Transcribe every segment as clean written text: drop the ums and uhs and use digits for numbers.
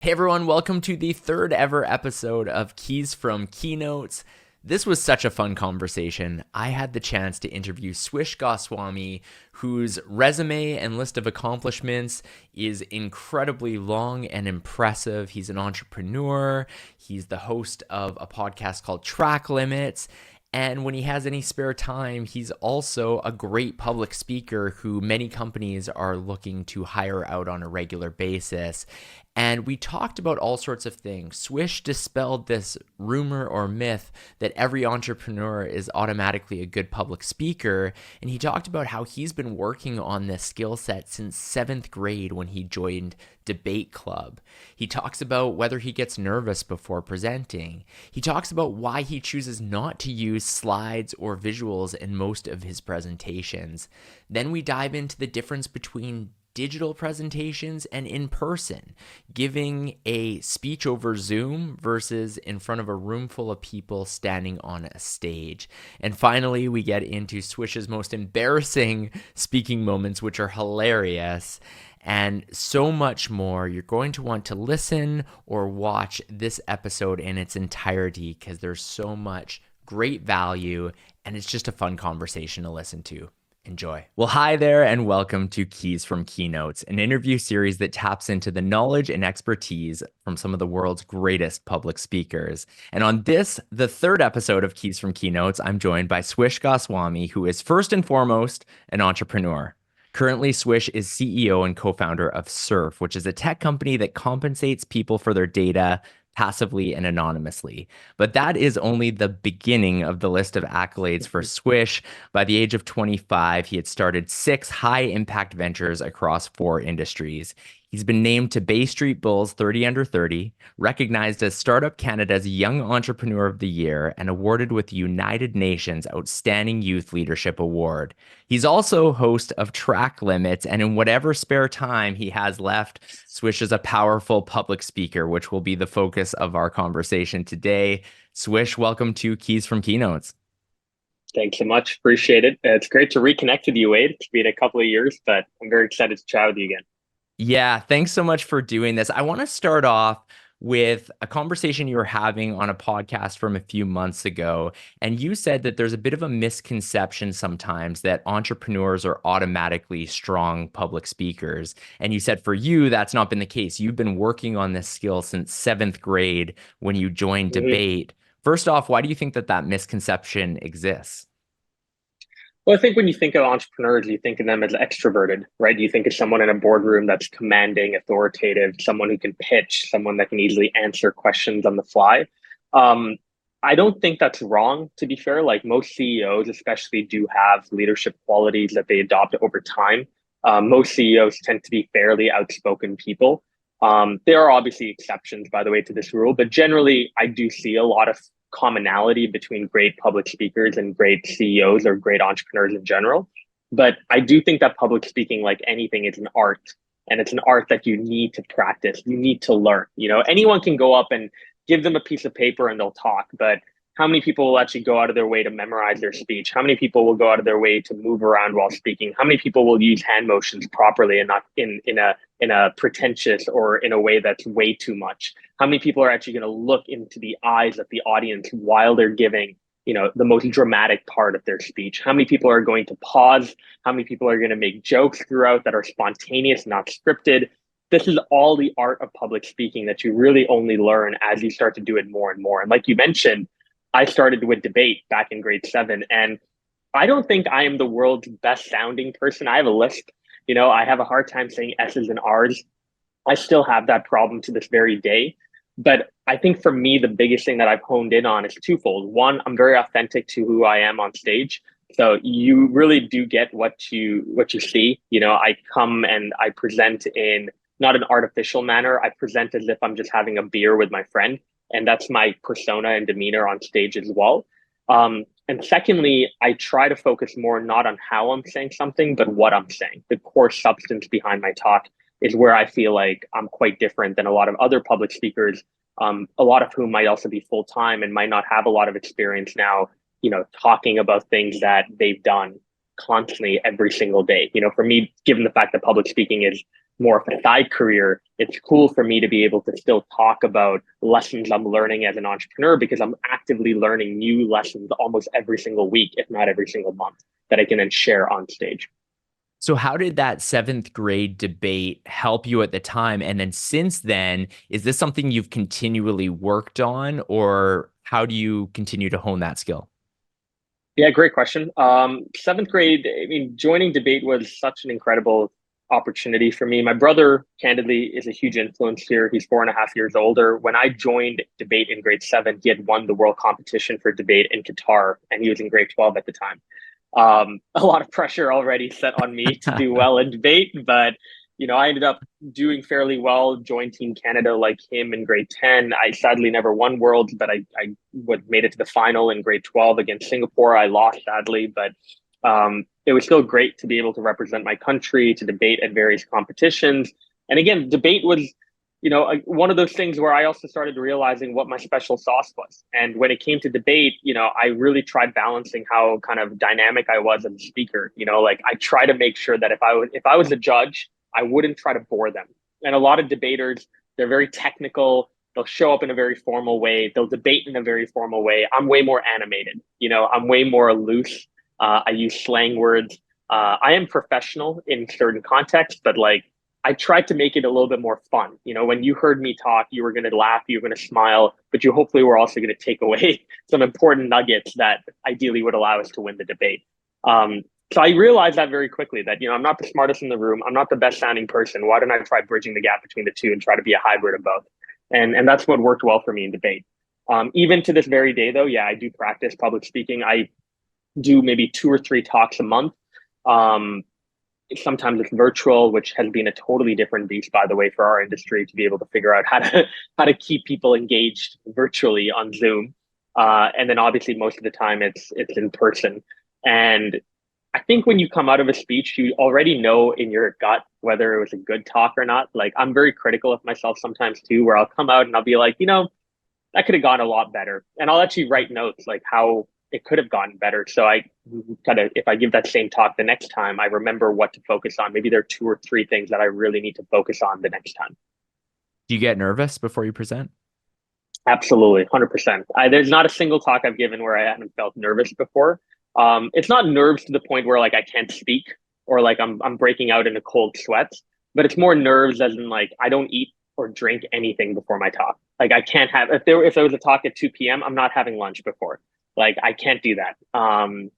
Hey everyone, welcome to the third ever episode of Keys from Keynotes. This was such a fun conversation. I had the chance to interview Swish Goswami, whose resume and list of accomplishments is incredibly long and impressive. He's an entrepreneur. He's the host of a podcast called Track Limits. And when he has any spare time, he's also a great public speaker who many companies are looking to hire out on a regular basis. And we talked about all sorts of things. Swish dispelled this rumor or myth that every entrepreneur is automatically a good public speaker. And he talked about how he's been working on this skill set since 7th grade when he joined Debate Club. He talks about whether he gets nervous before presenting. He talks about why he chooses not to use slides or visuals in most of his presentations. Then we dive into the difference between digital presentations and in person, giving a speech over Zoom versus in front of a room full of people standing on a stage. And finally, we get into Swish's most embarrassing speaking moments, which are hilarious, and so much more. You're going to want to listen or watch this episode in its entirety because there's so much great value and it's just a fun conversation to listen to. Enjoy. Well, hi there, and welcome to Keys from Keynotes, an interview series that taps into the knowledge and expertise from some of the world's greatest public speakers. And on this, the third episode of Keys from Keynotes, I'm joined by Swish Goswami, who is first and foremost an entrepreneur. Currently, Swish is CEO and co-founder of Surf, which is a tech company that compensates people for their data passively and anonymously. But that is only the beginning of the list of accolades for Swish. By the age of 25, he had started 6 high-impact ventures across 4 industries. He's been named to Bay Street Bulls 30 Under 30, recognized as Startup Canada's Young Entrepreneur of the Year, and awarded with the United Nations Outstanding Youth Leadership Award. He's also host of Track Limits, and in whatever spare time he has left, Swish is a powerful public speaker, which will be the focus of our conversation today. Swish, welcome to Keys from Keynotes. Thanks so much. Appreciate it. It's great to reconnect with you, Wade. It's been a couple of years, but I'm very excited to chat with you again. Yeah, thanks so much for doing this. I want to start off with a conversation you were having on a podcast from a few months ago. And you said that there's a bit of a misconception sometimes that entrepreneurs are automatically strong public speakers. And you said for you, that's not been the case. You've been working on this skill since 7th grade when you joined Debate. First off, why do you think that that misconception exists? Well, I think when you think of entrepreneurs, you think of them as extroverted, right? You think of someone in a boardroom that's commanding, authoritative, someone who can pitch, someone that can easily answer questions on the fly. I don't think that's wrong, to be fair. Like most CEOs, especially, do have leadership qualities that they adopt over time. Most CEOs tend to be fairly outspoken people. There are obviously exceptions, by the way, to this rule, but generally, I do see a lot of commonality between great public speakers and great CEOs or great entrepreneurs in general. But I do think that public speaking, like anything, is an art, and it's an art that you need to practice. You need to learn. You know, anyone can go up and give them a piece of paper and they'll talk, but how many people will actually go out of their way to memorize their speech? How many people will go out of their way to move around while speaking? How many people will use hand motions properly and not in a pretentious or in a way that's way too much? How many people are actually going to look into the eyes of the audience while they're giving, you know, the most dramatic part of their speech? How many people are going to pause? How many people are going to make jokes throughout that are spontaneous, not scripted? This is all the art of public speaking that you really only learn as you start to do it more and more. And like you mentioned, I started with Debate back in grade 7, and I don't think I am the world's best sounding person. I have a lisp. You know, I have a hard time saying S's and R's. I still have that problem to this very day. But I think for me, the biggest thing that I've honed in on is twofold. One, I'm very authentic to who I am on stage. So you really do get what you see. You know, I come and I present in not an artificial manner. I present as if I'm just having a beer with my friend. And that's my persona and demeanor on stage as well. And secondly, I try to focus more not on how I'm saying something, but what I'm saying. The core substance behind my talk is where I feel like I'm quite different than a lot of other public speakers, a lot of whom might also be full-time and might not have a lot of experience now, you know, talking about things that they've done constantly every single day. You know, for me, given the fact that public speaking is more of a side career, it's cool for me to be able to still talk about lessons I'm learning as an entrepreneur because I'm actively learning new lessons almost every single week, if not every single month, that I can then share on stage. So how did that seventh grade debate help you at the time? And then since then, is this something you've continually worked on, or how do you continue to hone that skill? Yeah, great question. Seventh grade, I mean, joining debate was such an incredible opportunity for me. My brother, candidly, is a huge influence here. He's 4.5 years older. When I joined debate in grade seven, he had won the world competition for debate in Qatar, and he was in grade 12 at the time. A lot of pressure already set on me to do well in debate, but I ended up doing fairly well, joined Team Canada like him in grade 10. I sadly never won Worlds, but I made it to the final in grade 12 against Singapore. I lost sadly, but it was still great to be able to represent my country, to debate at various competitions. And again, debate was, one of those things where I also started realizing what my special sauce was. And when it came to debate, I really tried balancing how kind of dynamic I was as a speaker. Like I try to make sure that if I was a judge, I wouldn't try to bore them. And a lot of debaters, they're very technical. They'll show up in a very formal way. They'll debate in a very formal way. I'm way more animated. I'm way more loose. I use slang words. I am professional in certain contexts, but like I tried to make it a little bit more fun. When you heard me talk, you were going to laugh, you were going to smile, but you hopefully were also going to take away some important nuggets that ideally would allow us to win the debate. So I realized that very quickly that, I'm not the smartest in the room. I'm not the best sounding person. Why don't I try bridging the gap between the two and try to be a hybrid of both? And that's what worked well for me in debate. Even to this very day, though, yeah, I do practice public speaking. I do maybe 2 or 3 talks a month. Sometimes it's virtual, which has been a totally different beast, by the way, for our industry to be able to figure out how to keep people engaged virtually on Zoom. And then obviously most of the time it's in person. And I think when you come out of a speech, you already know in your gut whether it was a good talk or not. Like I'm very critical of myself sometimes too, where I'll come out and I'll be like, that could have gone a lot better. And I'll actually write notes like how it could have gotten better. So I kind of, if I give that same talk the next time, I remember what to focus on. Maybe there are 2 or 3 things that I really need to focus on the next time. Do you get nervous before you present? Absolutely, 100%. There's not a single talk I've given where I haven't felt nervous before. It's not nerves to the point where like I can't speak or like I'm breaking out in a cold sweat, but it's more nerves as in like I don't eat or drink anything before my talk. Like I can't have if there was a talk at 2 p.m., I'm not having lunch before. Like I can't do that. And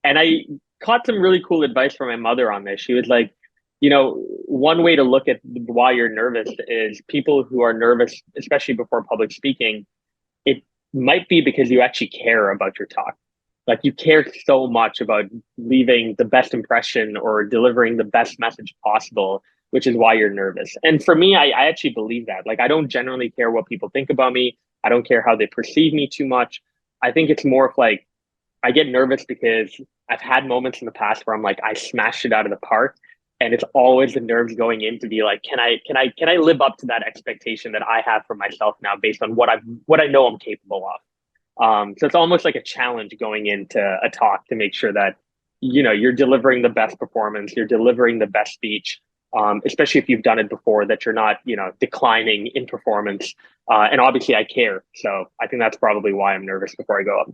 I caught some really cool advice from my mother on this. She was like, one way to look at why you're nervous is people who are nervous, especially before public speaking, it might be because you actually care about your talk. Like you care so much about leaving the best impression or delivering the best message possible, which is why you're nervous. And for me, I actually believe that. Like I don't generally care what people think about me. I don't care how they perceive me too much. I think it's more of like I get nervous because I've had moments in the past where I'm like, I smashed it out of the park. And it's always the nerves going in to be like, can I live up to that expectation that I have for myself now based on what I know I'm capable of. So it's almost like a challenge going into a talk to make sure that, you're delivering the best performance, you're delivering the best speech, especially if you've done it before, that you're not, declining in performance. And obviously I care. So I think that's probably why I'm nervous before I go up.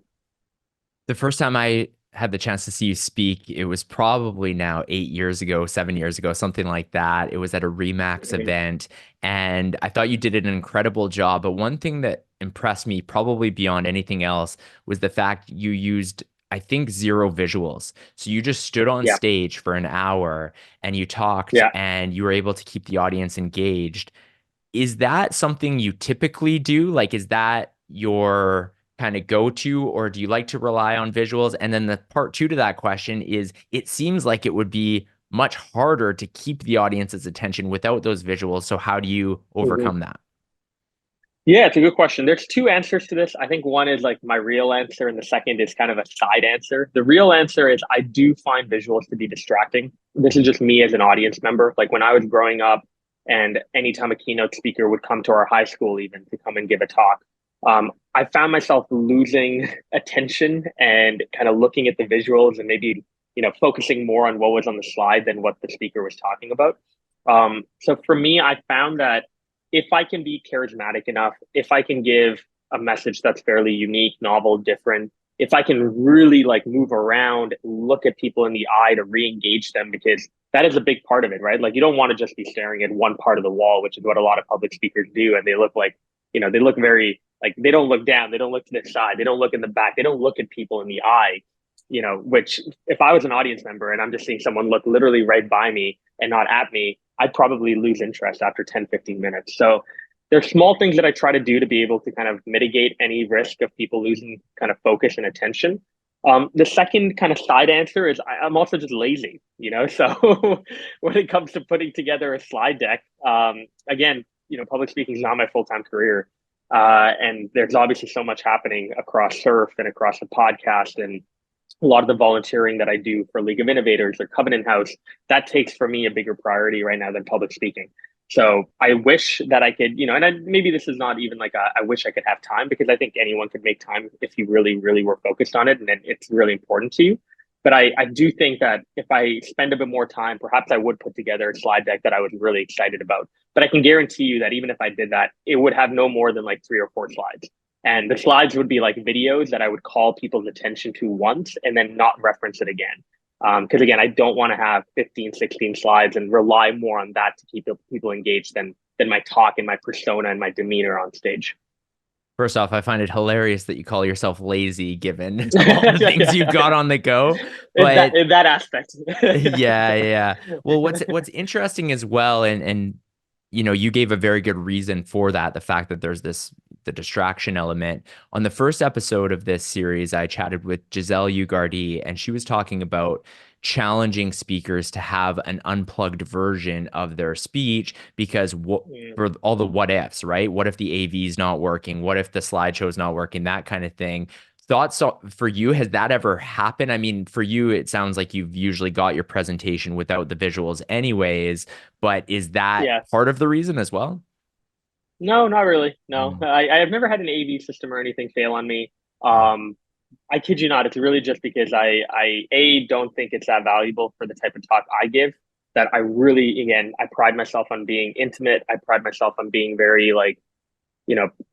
The first time I had the chance to see you speak, it was probably now 8 years ago, 7 years ago, something like that. It was at a Remax event, and I thought you did an incredible job. But one thing that impressed me, probably beyond anything else, was the fact you used, I think, zero visuals. So you just stood on Yeah. stage for an hour and you talked, Yeah. and you were able to keep the audience engaged. Is that something you typically do? Like, is that your kind of go to, or do you like to rely on visuals? And then the part two to that question is, it seems like it would be much harder to keep the audience's attention without those visuals. So how do you Mhm. overcome that? Yeah, it's a good question. There's 2 answers to this. I think one is like my real answer, and the second is kind of a side answer. The real answer is I do find visuals to be distracting. This is just me as an audience member. Like when I was growing up, and anytime a keynote speaker would come to our high school, even to come and give a talk, I found myself losing attention and kind of looking at the visuals and maybe focusing more on what was on the slide than what the speaker was talking about. So for me, I found that if I can be charismatic enough, if I can give a message that's fairly unique, novel, different, if I can really like move around, look at people in the eye to re-engage them, because that is a big part of it, right? Like you don't want to just be staring at one part of the wall, which is what a lot of public speakers do. And they look like, they look very like they don't look down, they don't look to the side, they don't look in the back, they don't look at people in the eye, which if I was an audience member and I'm just seeing someone look literally right by me and not at me, I'd probably lose interest after 10, 15 minutes. So there's small things that I try to do to be able to kind of mitigate any risk of people losing kind of focus and attention. The second kind of side answer is I'm also just lazy, So when it comes to putting together a slide deck, again, public speaking is not my full-time career. And there's obviously so much happening across Surf and across the podcast and a lot of the volunteering that I do for League of Innovators or Covenant House, that takes for me a bigger priority right now than public speaking. So I wish that I could, maybe this is not even like I wish I could have time, because I think anyone could make time if you really, really were focused on it and it's really important to you. But I do think that if I spend a bit more time, perhaps I would put together a slide deck that I was really excited about. But I can guarantee you that even if I did that, it would have no more than like 3 or 4 slides. And the slides would be like videos that I would call people's attention to once and then not reference it again. Because again, I don't want to have 15, 16 slides and rely more on that to keep people engaged than my talk and my persona and my demeanor on stage. First off, I find it hilarious that you call yourself lazy given all the things you've got on the go. But in that aspect. yeah. Well, what's interesting as well, and you gave a very good reason for that, the fact that there's the distraction element. On the first episode of this series, I chatted with Giselle Ugardi, and she was talking about challenging speakers to have an unplugged version of their speech because for all the what ifs, right? What if the AV is not working? What if the slideshow is not working? That kind of thing. Thoughts for you, has that ever happened? I mean, for you, it sounds like you've usually got your presentation without the visuals anyways, but is that part of the reason as well? No, not really. No, I've never had an AV system or anything fail on me. I kid you not. It's really just because I don't think it's that valuable for the type of talk I give, that I really, again, I pride myself on being intimate. I pride myself on being very like,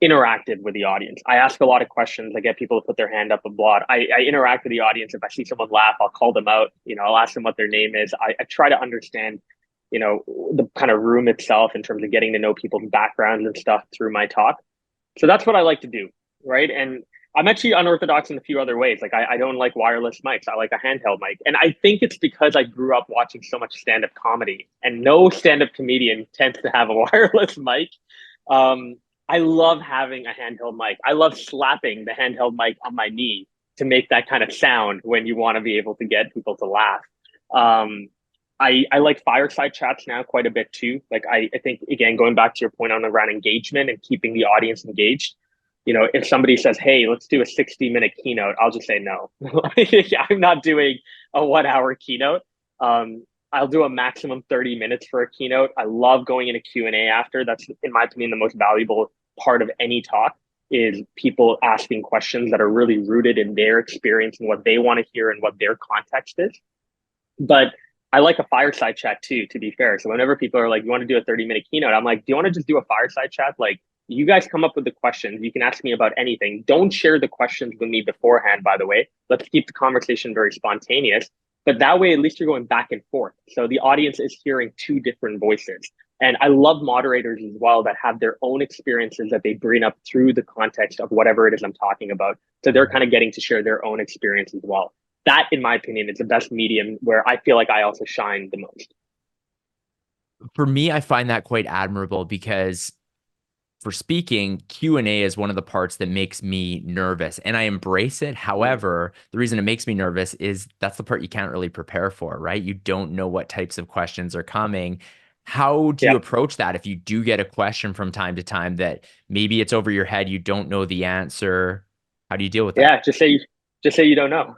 interactive with the audience. I ask a lot of questions. I get people to put their hand up a lot. I interact with the audience. If I see someone laugh, I'll call them out. I'll ask them what their name is. I try to understand, the kind of room itself in terms of getting to know people's backgrounds and stuff through my talk. So that's what I like to do, right? And I'm actually unorthodox in a few other ways. Like I don't like wireless mics. I like a handheld mic. And I think it's because I grew up watching so much stand-up comedy, and no stand-up comedian tends to have a wireless mic. I love having a handheld mic. I love slapping the handheld mic on my knee to make that kind of sound when you want to be able to get people to laugh. I like fireside chats now quite a bit too. Like I think, again, going back to your point on around engagement and keeping the audience engaged, if somebody says, hey, let's do a 60-minute keynote, I'll just say no. I'm not doing a 1-hour keynote. I'll do a maximum 30 minutes for a keynote. I love going into Q&A after. That's, in my opinion, the most valuable part of any talk, is people asking questions that are really rooted in their experience and what they want to hear and what their context is. But I like a fireside chat too, to be fair. So whenever people are like, you want to do a 30-minute keynote, I'm like, do you want to just do a fireside chat? Like, you guys come up with the questions. You can ask me about anything. Don't share the questions with me beforehand, by the way. Let's keep the conversation very spontaneous. But that way, at least you're going back and forth. So the audience is hearing 2 different voices. And I love moderators as well that have their own experiences that they bring up through the context of whatever it is I'm talking about. So they're kind of getting to share their own experience as well. That, in my opinion, is the best medium where I feel like I also shine the most. For me, I find that quite admirable because for speaking, Q&A is one of the parts that makes me nervous, and I embrace it. However, the reason it makes me nervous is that's the part you can't really prepare for, right? You don't know what types of questions are coming. How do you approach that if you do get a question from time to time that maybe it's over your head, you don't know the answer? How do you deal with that? Yeah, just say you don't know.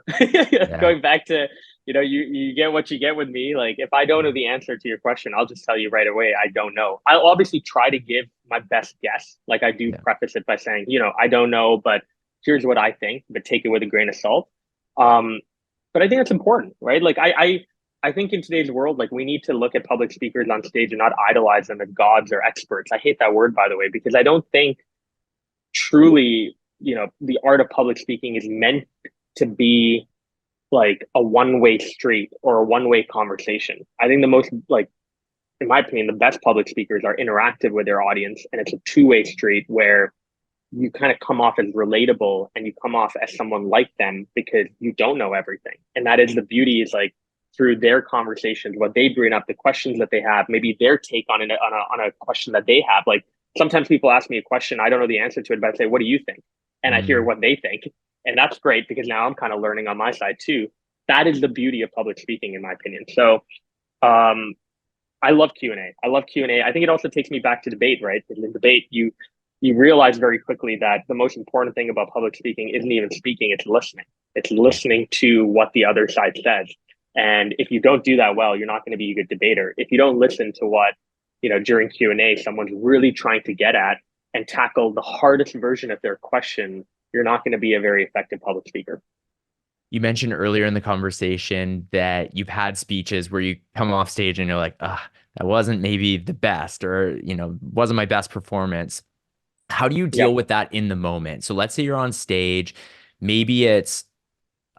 Going back to, you get what you get with me. Like, if I don't know the answer to your question, I'll just tell you right away, I don't know. I'll obviously try to give my best guess. Like, I do preface it by saying, I don't know, but here's what I think, but take it with a grain of salt. But I think it's important, right? Like, I I think in today's world, like we need to look at public speakers on stage and not idolize them as gods or experts. I hate that word, by the way, because I don't think truly, the art of public speaking is meant to be like a one-way street or a one-way conversation. I think the most like, in my opinion, the best public speakers are interactive with their audience, and it's a two-way street where you kind of come off as relatable and you come off as someone like them because you don't know everything. And that is the beauty, is like through their conversations, what they bring up, the questions that they have, maybe their take on a question that they have. Like sometimes people ask me a question, I don't know the answer to it, but I say, what do you think? And I hear what they think. And that's great because now I'm kind of learning on my side too. That is the beauty of public speaking, in my opinion. So I love Q&A. I love Q&A. I think it also takes me back to debate, right? In debate, you realize very quickly that the most important thing about public speaking isn't even speaking, it's listening. It's listening to what the other side says. And if you don't do that well, you're not going to be a good debater. If you don't listen to what, during Q&A, someone's really trying to get at and tackle the hardest version of their question, you're not going to be a very effective public speaker. You mentioned earlier in the conversation that you've had speeches where you come off stage and you're like, that wasn't maybe the best, or, wasn't my best performance. How do you deal with that in the moment? So let's say you're on stage, maybe it's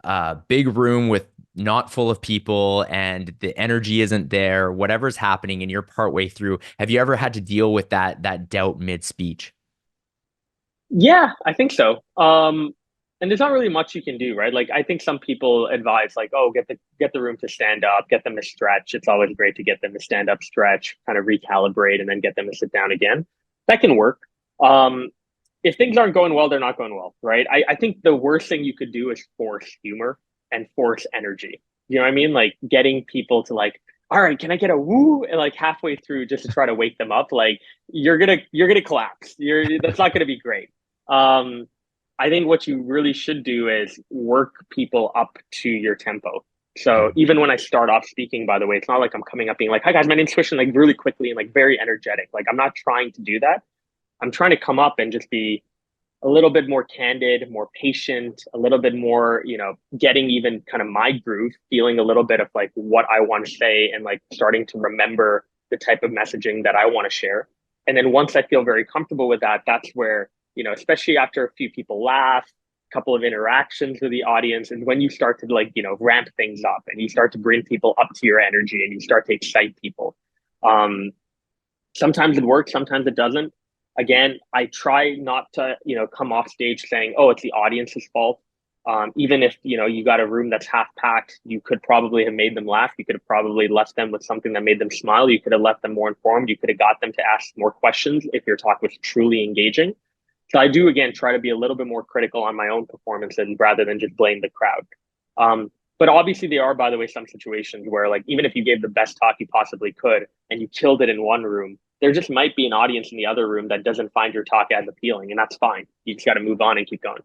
a big room with not full of people and the energy isn't there, whatever's happening, and you're partway through. Have you ever had to deal with that doubt mid-speech? Yeah, I think so. And there's not really much you can do, right? Like I think some people advise like, oh, get the room to stand up, get them to stretch. It's always great to get them to stand up, stretch, kind of recalibrate, and then get them to sit down again. That can work. If things aren't going well, they're not going well, right? I think the worst thing you could do is force humor and force energy. You know what I mean? Like getting people to like, all right, can I get a woo? And like halfway through just to try to wake them up, like you're gonna collapse. That's not gonna be great. I think what you really should do is work people up to your tempo. So even when I start off speaking, by the way, it's not like I'm coming up being like, hi guys, my name's Swish, and like really quickly and like very energetic. Like I'm not trying to do that. I'm trying to come up and just be a little bit more candid, more patient, a little bit more, getting even kind of my groove, feeling a little bit of like what I want to say and like starting to remember the type of messaging that I want to share. And then once I feel very comfortable with that, that's where, especially after a few people laugh, a couple of interactions with the audience, and when you start to like, ramp things up and you start to bring people up to your energy and you start to excite people. Sometimes it works, sometimes it doesn't. Again, I try not to, come off stage saying, oh, it's the audience's fault. Even if, you got a room that's half packed, you could probably have made them laugh. You could have probably left them with something that made them smile. You could have left them more informed. You could have got them to ask more questions if your talk was truly engaging. So I do, again, try to be a little bit more critical on my own performances rather than just blame the crowd. But obviously there are, by the way, some situations where like, even if you gave the best talk you possibly could and you killed it in one room, there just might be an audience in the other room that doesn't find your talk as appealing, and that's fine. You just got to move on and keep going.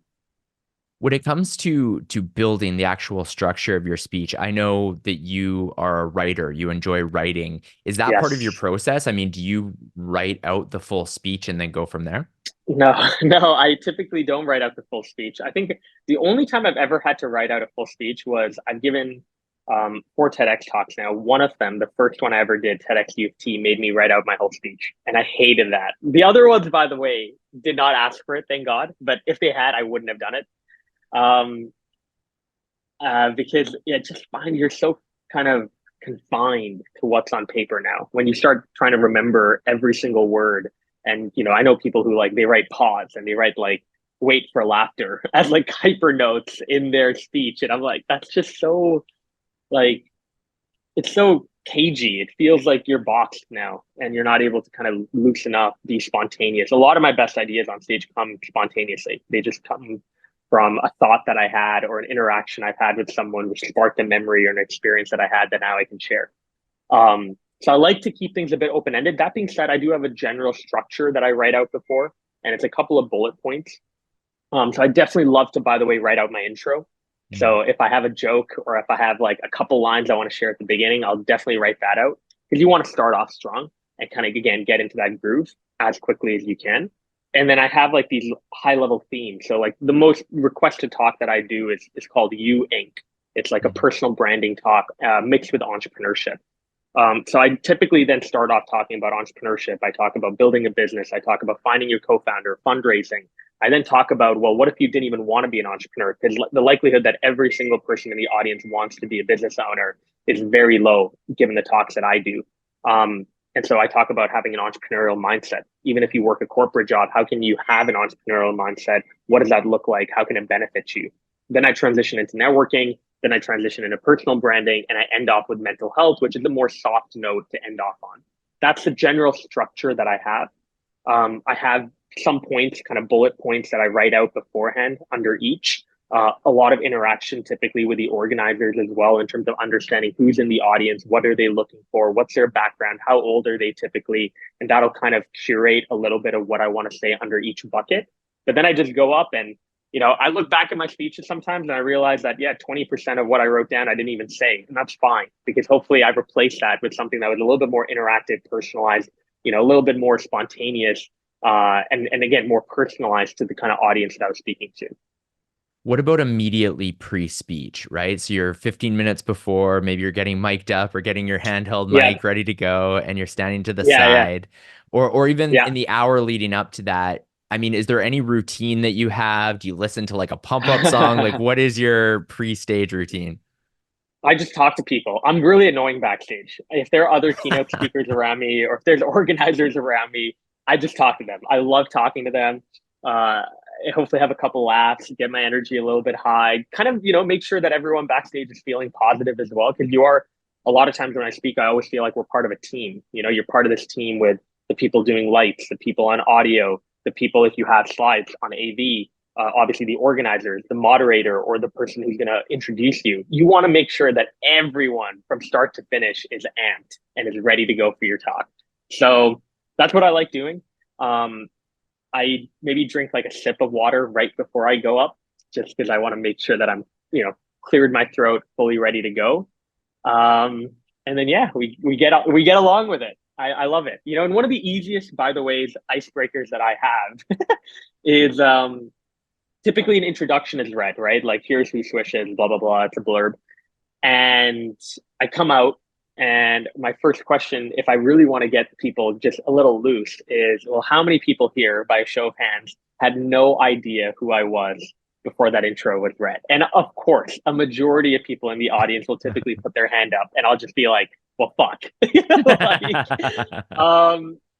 When it comes to building the actual structure of your speech, I know that you are a writer, you enjoy writing. Is that part of your Yes. process? I mean, do you write out the full speech and then go from there? No, no, I typically don't write out the full speech. I think the only time I've ever had to write out a full speech was I've given 4 TEDx talks now. One of them, the first one I ever did, TEDx U of T, made me write out my whole speech. And I hated that. The other ones, by the way, did not ask for it, thank God. But if they had, I wouldn't have done it. Um, because yeah, just find you're so kind of confined to what's on paper now. When you start trying to remember every single word, and I know people who like they write pause and they write like wait for laughter as like hyper notes in their speech, and I'm like, that's just so like it's so cagey. It feels like you're boxed now, and you're not able to kind of loosen up, be spontaneous. A lot of my best ideas on stage come spontaneously. They just come from a thought that I had or an interaction I've had with someone which sparked a memory or an experience that I had that now I can share. So I like to keep things a bit open-ended. That being said, I do have a general structure that I write out before, and it's a couple of bullet points. So I definitely love to, by the way, write out my intro. So if I have a joke or if I have like a couple lines I want to share at the beginning, I'll definitely write that out because you want to start off strong and kind of, again, get into that groove as quickly as you can. And then I have like these high level themes. So like the most requested talk that I do is called You Inc. It's like a personal branding talk mixed with entrepreneurship. So I typically then start off talking about entrepreneurship. I talk about building a business. I talk about finding your co-founder, fundraising. I then talk about, well, what if you didn't even want to be an entrepreneur? Because the likelihood that every single person in the audience wants to be a business owner is very low, given the talks that I do. And so I talk about having an entrepreneurial mindset. Even if you work a corporate job, how can you have an entrepreneurial mindset? What does that look like? How can it benefit you? Then I transition into networking. Then I transition into personal branding, and I end off with mental health, which is a more soft note to end off on. That's the general structure that I have. I have some points, kind of bullet points that I write out beforehand under each. A lot of interaction typically with the organizers as well, in terms of understanding who's in the audience, what are they looking for, what's their background, how old are they typically, and that'll kind of curate a little bit of what I want to say under each bucket. But then I just go up and I look back at my speeches sometimes and I realize that, 20% of what I wrote down, I didn't even say. And that's fine, because hopefully I've replaced that with something that was a little bit more interactive, personalized, a little bit more spontaneous, and again, more personalized to the kind of audience that I was speaking to. What about immediately pre-speech, right? So you're 15 minutes before, maybe you're getting mic'd up or getting your handheld Yeah. mic ready to go, and you're standing to the Yeah. Yeah. side, or even Yeah. in the hour leading up to that. I mean, is there any routine that you have? Do you listen to like a pump-up song? Like, what is your pre-stage routine? I just talk to people. I'm really annoying backstage. If there are other keynote speakers around me or if there's organizers around me, I just talk to them. I love talking to them. Hopefully have a couple laughs, get my energy a little bit high, kind of, make sure that everyone backstage is feeling positive as well. Because a lot of times when I speak, I always feel like we're part of a team. You're part of this team with the people doing lights, the people on audio, the people, if you have slides, on AV, obviously the organizers, the moderator, or the person who's going to introduce you. You want to make sure that everyone from start to finish is amped and is ready to go for your talk. So that's what I like doing. I maybe drink like a sip of water right before I go up, just because I want to make sure that I'm, cleared my throat, fully ready to go. And then, we get along with it. I love it. And one of the easiest, by the way, icebreakers that I have is, typically an introduction is read, right? Like, here's who Swish is, blah, blah, blah. It's a blurb. And I come out, and my first question, if I really want to get people just a little loose, is, well, how many people here, by a show of hands, had no idea who I was before that intro was read? And of course, a majority of people in the audience will typically put their hand up, and I'll just be like, well, fuck.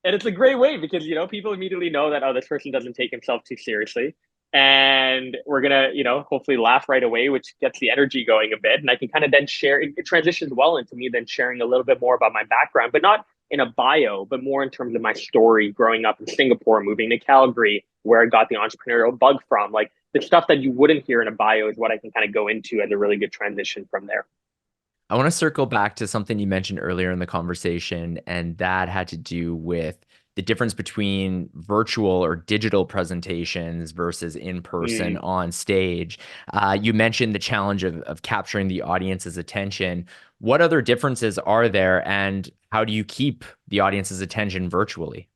And it's a great way because, people immediately know that, oh, this person doesn't take himself too seriously. And we're going to, hopefully laugh right away, which gets the energy going a bit. And I can kind of then share, it transitions well into me then sharing a little bit more about my background, but not in a bio, but more in terms of my story growing up in Singapore, moving to Calgary, where I got the entrepreneurial bug from. Like, the stuff that you wouldn't hear in a bio is what I can kind of go into as a really good transition from there. I want to circle back to something you mentioned earlier in the conversation, and that had to do with the difference between virtual or digital presentations versus in person on stage. You mentioned the challenge of capturing the audience's attention. What other differences are there, and how do you keep the audience's attention virtually?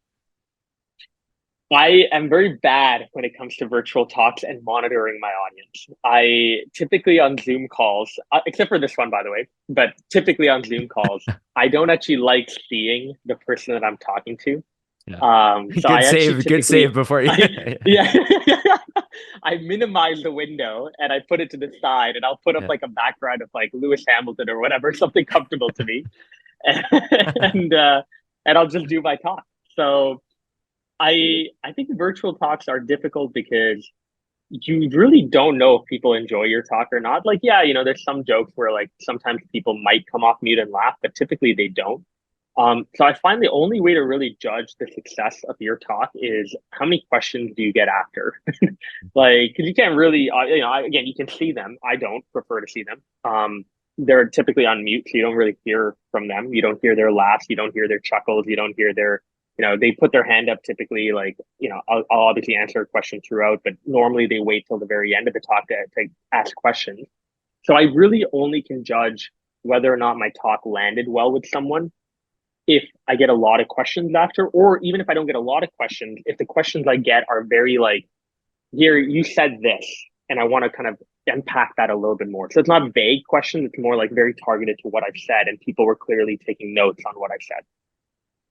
I am very bad when it comes to virtual talks and monitoring my audience. I typically on Zoom calls, except for this one, by the way, but typically on Zoom calls, I don't actually like seeing the person that I'm talking to. Yeah. So I actually Good save before you. yeah. I minimize the window and I put it to the side, and I'll put up like a background of like Lewis Hamilton or whatever, something comfortable to me, and I'll just do my talk. So I think virtual talks are difficult because you really don't know if people enjoy your talk or not. Like, there's some jokes where like sometimes people might come off mute and laugh, but typically they don't. So I find the only way to really judge the success of your talk is how many questions do you get after? Like, because you can't really, again, you can see them. I don't prefer to see them. They're typically on mute, so you don't really hear from them. You don't hear their laughs. You don't hear their chuckles. You don't hear their, they put their hand up typically, like, I'll obviously answer a question throughout, but normally they wait till the very end of the talk to ask questions. So I really only can judge whether or not my talk landed well with someone if I get a lot of questions after, or even if I don't get a lot of questions, if the questions I get are very like, here, you said this, and I want to kind of unpack that a little bit more. So it's not vague questions. It's more like very targeted to what I've said, and people were clearly taking notes on what I've said.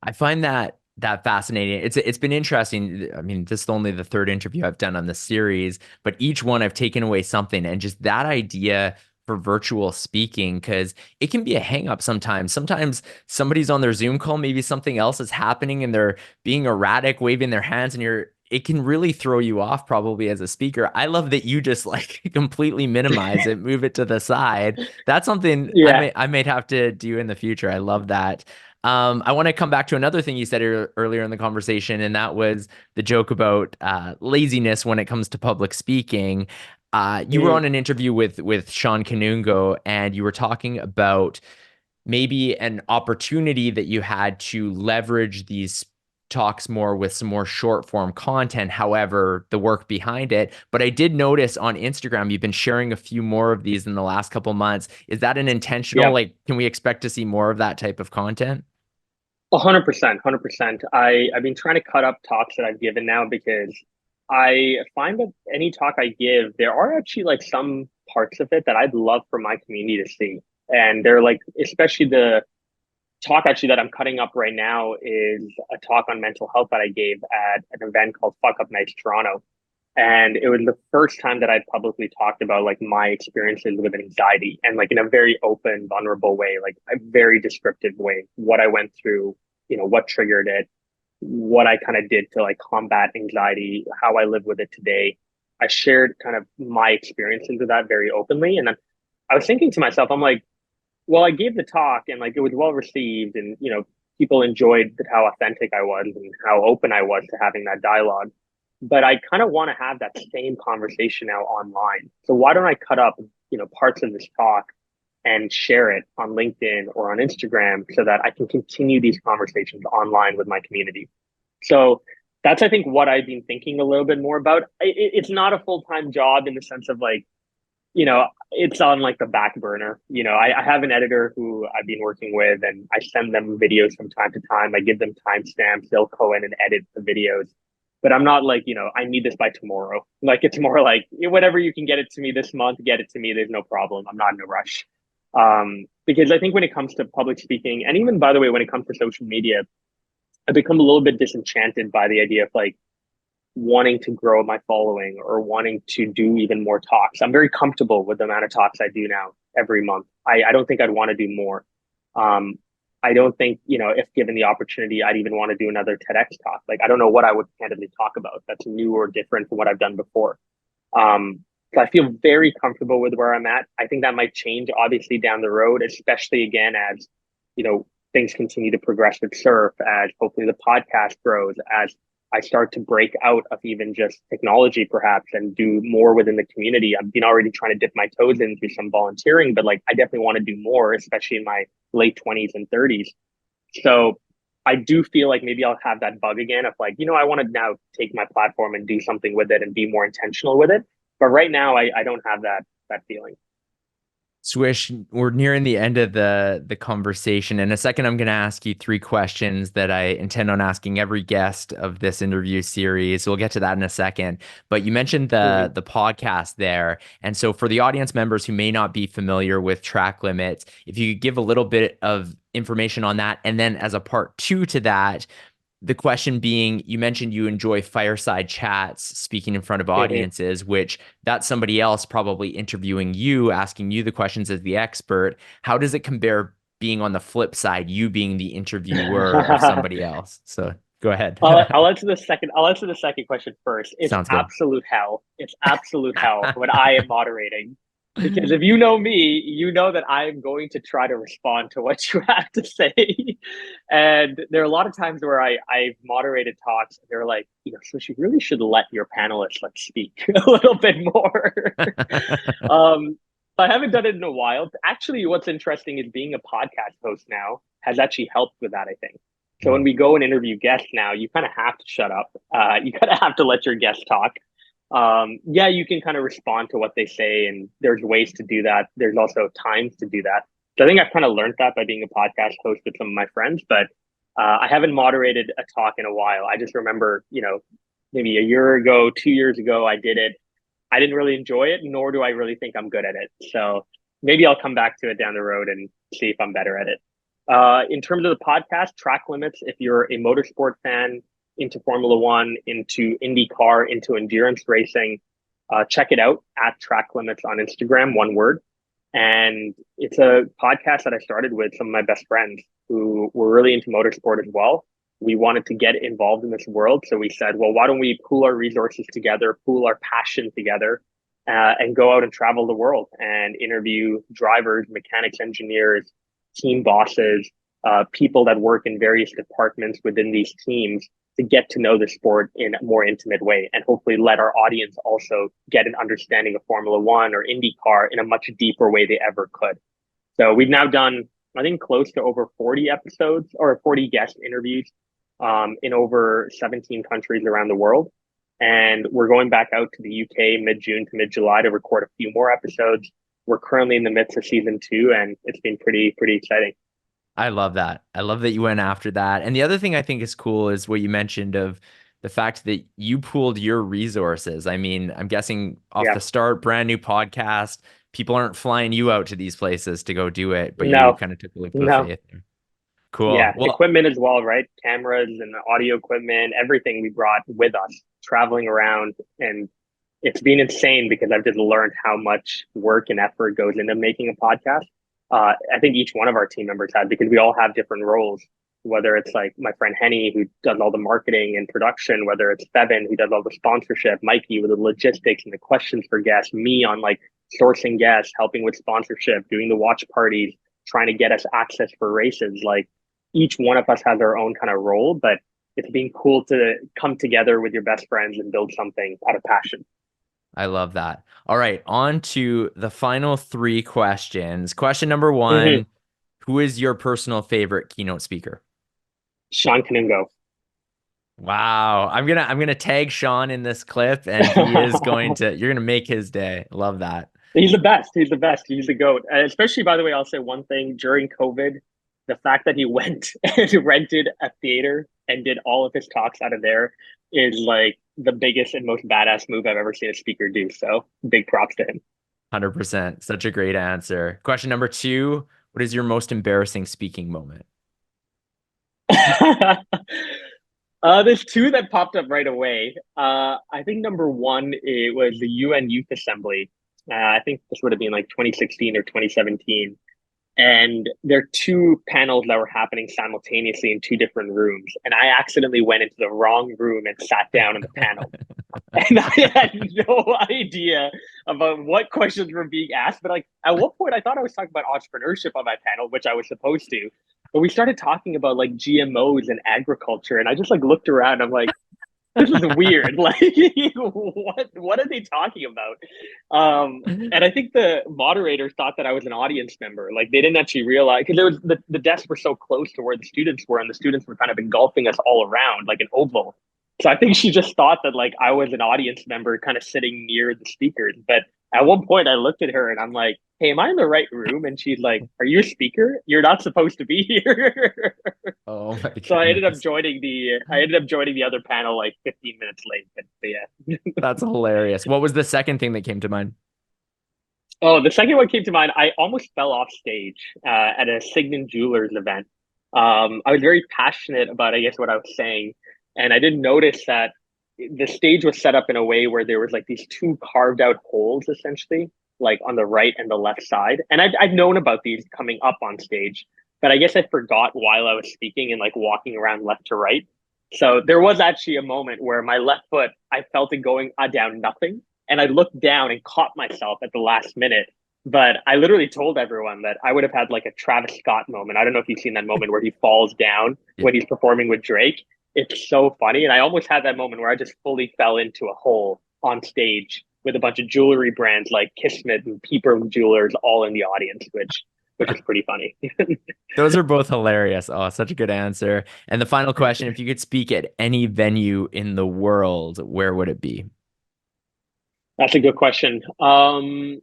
I find that fascinating. It's been interesting. I mean, this is only the third interview I've done on this series, but each one I've taken away something, and just that idea for virtual speaking, because it can be a hang up sometimes. Sometimes somebody's on their Zoom call, maybe something else is happening and they're being erratic, waving their hands, and it can really throw you off probably as a speaker. I love that you just like completely minimize it, move it to the side. That's something Yeah. I might have to do in the future. I love that. I want to come back to another thing you said earlier in the conversation, and that was the joke about laziness when it comes to public speaking. You were Mm. on an interview with Sean Kanungo, and you were talking about maybe an opportunity that you had to leverage these talks more with some more short form content, however, the work behind it. But I did notice on Instagram, you've been sharing a few more of these in the last couple months. Is that an intentional, Yeah. like, can we expect to see more of that type of content? 100%, 100%. I've been trying to cut up talks that I've given now because I find that any talk I give, there are actually like some parts of it that I'd love for my community to see. And they're like, especially the talk actually that I'm cutting up right now is a talk on mental health that I gave at an event called Fuck Up Nights Toronto. And it was the first time that I'd publicly talked about like my experiences with anxiety and like in a very open, vulnerable way, like a very descriptive way, what I went through, what triggered it, what I kind of did to like combat anxiety, how I live with it today. I shared kind of my experiences with that very openly. And then I was thinking to myself, I'm like, well, I gave the talk and like it was well received and people enjoyed how authentic I was and how open I was to having that dialogue. But I kind of want to have that same conversation now online. So why don't I cut up, parts of this talk and share it on LinkedIn or on Instagram so that I can continue these conversations online with my community. So that's, I think, what I've been thinking a little bit more about. It's not a full-time job in the sense of like, it's on like the back burner. I have an editor who I've been working with and I send them videos from time to time. I give them timestamps. They'll go in and edit the videos. But I'm not like, I need this by tomorrow. Like it's more like whatever you can get it to me this month, get it to me. There's no problem. I'm not in a rush. Because I think when it comes to public speaking, and even by the way, when it comes to social media, I've become a little bit disenchanted by the idea of like wanting to grow my following or wanting to do even more talks. I'm very comfortable with the amount of talks I do now every month. I don't think I'd want to do more. I don't think, if given the opportunity, I'd even want to do another TEDx talk. Like, I don't know what I would candidly talk about that's new or different from what I've done before. So I feel very comfortable with where I'm at. I think that might change obviously down the road, especially again, as, things continue to progress with Surf, as hopefully the podcast grows, as I start to break out of even just technology perhaps and do more within the community. I've been already trying to dip my toes into some volunteering, but like I definitely want to do more, especially in my late 20s and 30s. So I do feel like maybe I'll have that bug again of like, I want to now take my platform and do something with it and be more intentional with it. But right now I don't have that feeling. Swish, we're nearing the end of the conversation. In a second, I'm going to ask you three questions that I intend on asking every guest of this interview series. We'll get to that in a second. But you mentioned Mm-hmm. the podcast there. And so for the audience members who may not be familiar with track limits, if you could give a little bit of information on that. And then as a part two to that, the question being, you mentioned you enjoy fireside chats, speaking in front of Mm-hmm. audiences, which that's somebody else probably interviewing you, asking you the questions as the expert. How does it compare being on the flip side, you being the interviewer of somebody else? So go ahead. I'll answer the second. I'll answer the second question first. It's Sounds good. absolute hell. It's absolute hell when I am moderating, because if you know me, you know that I am going to try to respond to what you have to say. And there are a lot of times where I've moderated talks. And they're like, so you really should let your panelists like speak a little bit more. um, I haven't done it in a while. Actually, what's interesting is being a podcast host now has actually helped with that, I think. So when we go and interview guests now, you kind of have to shut up. You kind of have to let your guests talk. Yeah, you can kind of respond to what they say, and there's ways to do that. There's also times to do that. So I think I've kind of learned that by being a podcast host with some of my friends, but I haven't moderated a talk in a while. I just remember, maybe a year ago, 2 years ago, I did it. I didn't really enjoy it, nor do I really think I'm good at it. So maybe I'll come back to it down the road and see if I'm better at it. In terms of the podcast, Track Limits, if you're a motorsport fan into Formula One, into IndyCar, into endurance racing, check it out at Track Limits on Instagram, one word. And it's a podcast that I started with some of my best friends who were really into motorsport as well. We wanted to get involved in this world. So we said, well, why don't we pool our resources together, pool our passion together, and go out and travel the world and interview drivers, mechanics, engineers, team bosses, people that work in various departments within these teams to get to know the sport in a more intimate way and hopefully let our audience also get an understanding of Formula One or IndyCar in a much deeper way they ever could. So we've now done, I think, close to over 40 episodes or 40 guest interviews in over 17 countries around the world. And we're going back out to the UK mid-June to mid-July to record a few more episodes. We're currently in the midst of season 2, and it's been pretty exciting. I love that. I love that you went after that. And the other thing I think is cool is what you mentioned of the fact that you pooled your resources. I mean, I'm guessing off Yeah. the start, brand new podcast, people aren't flying you out to these places to go do it, but you No, kind of took a leap of no. faith. Cool. Yeah, Well, equipment as well, right? Cameras and audio equipment, everything we brought with us, traveling around. And it's been insane because I've just learned how much work and effort goes into making a podcast. I think each one of our team members had, because we all have different roles, whether it's like my friend Henny, who does all the marketing and production, whether it's Bevan, who does all the sponsorship, Mikey with the logistics and the questions for guests, me on like sourcing guests, helping with sponsorship, doing the watch parties, trying to get us access for races. Like each one of us has our own kind of role, but it's been cool to come together with your best friends and build something out of passion. I love that. All right, on to the final 3 questions. Question number Mm-hmm. 1, who is your personal favorite keynote speaker? Sean Canungo. Wow. I'm gonna tag Sean in this clip and he is going to you're gonna make his day. Love that. He's the best. He's the best. He's the GOAT. Especially, by the way, I'll say one thing during COVID, the fact that he went and rented a theater and did all of his talks out of there is like the biggest and most badass move I've ever seen a speaker do. So big props to him. 100%. Such a great answer. Question number 2, what is your most embarrassing speaking moment? There's two that popped up right away. I think number one, it was the UN Youth Assembly. I think this would have been like 2016 or 2017. And there are two panels that were happening simultaneously in two different rooms. And I accidentally went into the wrong room and sat down in the panel. And I had no idea about what questions were being asked. But like at one point, I thought I was talking about entrepreneurship on my panel, which I was supposed to. But we started talking about like GMOs and agriculture, and I just like looked around. I'm like, this is weird. Like, what are they talking about? And I think the moderators thought that I was an audience member. Like they didn't actually realize because it was the desks were so close to where the students were, and the students were kind of engulfing us all around like an oval. So I think she just thought that like I was an audience member kind of sitting near the speakers. But at one point I looked at her and I'm like, hey, am I in the right room? And she's like, are you a speaker? You're not supposed to be here. Oh my So goodness. I ended up joining the other panel like 15 minutes late. But yeah. That's hilarious. What was the second thing that came to mind? Oh, the second one came to mind. I almost fell off stage at a Signet Jewelers event. I was very passionate about, I guess, what I was saying, and I didn't notice that the stage was set up in a way where there was like these two carved out holes, essentially, like on the right and the left side. And I'd known about these coming up on stage, but I guess I forgot while I was speaking and like walking around left to right. So there was actually a moment where my left foot, I felt it going down nothing. And I looked down and caught myself at the last minute. But I literally told everyone that I would have had like a Travis Scott moment. I don't know if you've seen that moment where he falls down Yeah. when he's performing with Drake. It's so funny. And I almost had that moment where I just fully fell into a hole on stage with a bunch of jewelry brands like Kismet and Peeper Jewelers all in the audience, which is pretty funny. Those are both hilarious. Oh, such a good answer. And the final question, if you could speak at any venue in the world, where would it be? That's a good question. I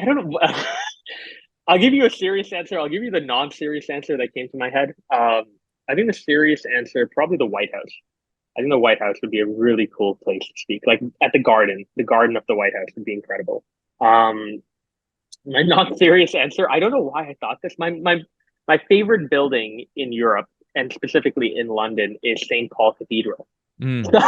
don't know. I'll give you a serious answer. I'll give you the non-serious answer that came to my head. I think the serious answer, probably the White House. I think the White House would be a really cool place to speak. Like at the garden of the White House would be incredible. My not serious answer. I don't know why I thought this. My favorite building in Europe and specifically in London is St. Paul Cathedral. Mm. So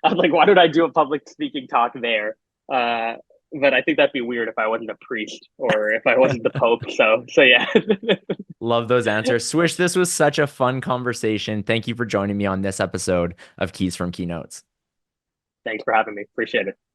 I was like, why don't I do a public speaking talk there? But I think that'd be weird if I wasn't a priest or if I wasn't the Pope. So yeah. Love those answers. Swish, this was such a fun conversation. Thank you for joining me on this episode of Keys from Keynotes. Thanks for having me. Appreciate it.